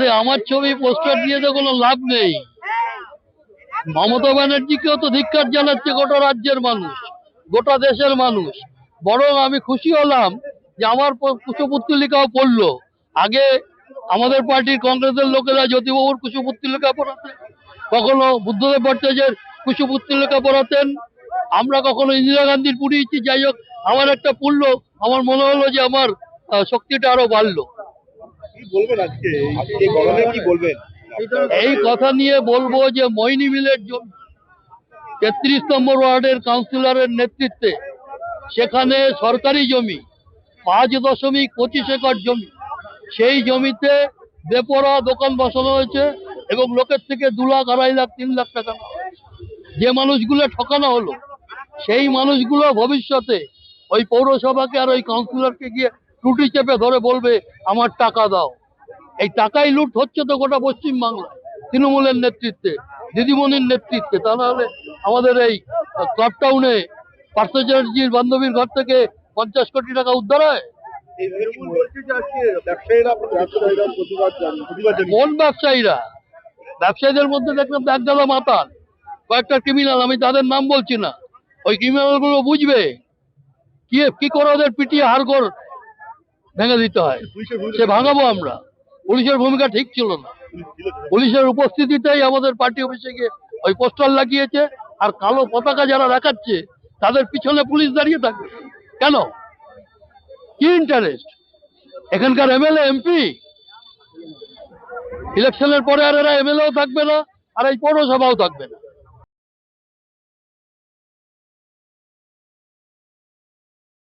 আরে আমার ছবি পোস্টার দিয়ে তো কোনো লাভ নেই। মমতা ব্যানার্জিকেও তো ধিক্কার জানাচ্ছে গোটা রাজ্যের মানুষ, গোটা দেশের মানুষ। বরং আমি খুশি হলাম যে আমার কুশপুত্তলিকাও পড়লো। আগে আমাদের পার্টির কংগ্রেসের লোকেরা জ্যোতিবাবুর কুশপুত্তলিকা পড়াতেন, কখনো বুদ্ধদেব ভট্টাচার্যের কুশপুত্তলিকা পড়াতেন, আমরা কখনো ইন্দিরা গান্ধীর পুড়িয়েছি। যাই হোক, আমার একটা পড়লো, আমার মনে হলো যে আমার শক্তিটা আরো বাড়লো। কি বলবেন আজকে এই গরমে, কি বলবেন? এই কথা নিয়ে বলবো যে মইনি মিলের জমি 33 নম্বর ওয়ার্ডের কাউন্সিলরের নেতৃত্বে সেখানে সরকারি জমি 5.25 একর জমি, সেই জমিতে বেপরোয়া দোকান বসানো হয়েছে এবং লোকের থেকে 2 লাখ, 2.5 লাখ, 3 লাখ টাকা যে মানুষগুলো ঠকানো হলো, সেই মানুষগুলো ভবিষ্যতে ওই পৌরসভাকে আর ওই কাউন্সিলরকে গিয়ে টুটি চেপে ধরে বলবে আমার টাকা দাও। এই টাকাই লুট হচ্ছে তো গোটা পশ্চিমবাংলায় তৃণমূলের নেতৃত্বে, দিদিমণির নেতৃত্বে। তা নাহলে আমাদের এই ক্লাব টাউনে পার্থ চ্যাটার্জির বান্ধবীর ঘর থেকে 50 কোটি টাকা উদ্ধার হয়। কোন ব্যবসায়ীরা? ব্যবসায়ীদের মধ্যে দেখলাম একদলা মাতাল, কয়েকটা ক্রিমিনাল, আমি তাদের নাম বলছি না। ওই ক্রিমিনাল গুলো বুঝবে কি করে ওদের পিটিয়ে হাড়গোড় ভেঙে দিতে হয়, সে ভাঙাবো আমরা। পুলিশের ভূমিকা ঠিক ছিল না। পুলিশের উপস্থিতিতেই আমাদের পার্টি অফিসে গিয়ে ওই পোস্টার লাগিয়েছে, আর কালো পতাকা যারা দেখাচ্ছে তাদের পিছনে পুলিশ দাঁড়িয়ে থাকবে কেন? কি ইন্টারেস্ট? এখানকার এমএলএ এমপি ইলেকশনের পরে আর এরা এমএলএও থাকবে না, আর এই পৌরসভাও থাকবে না।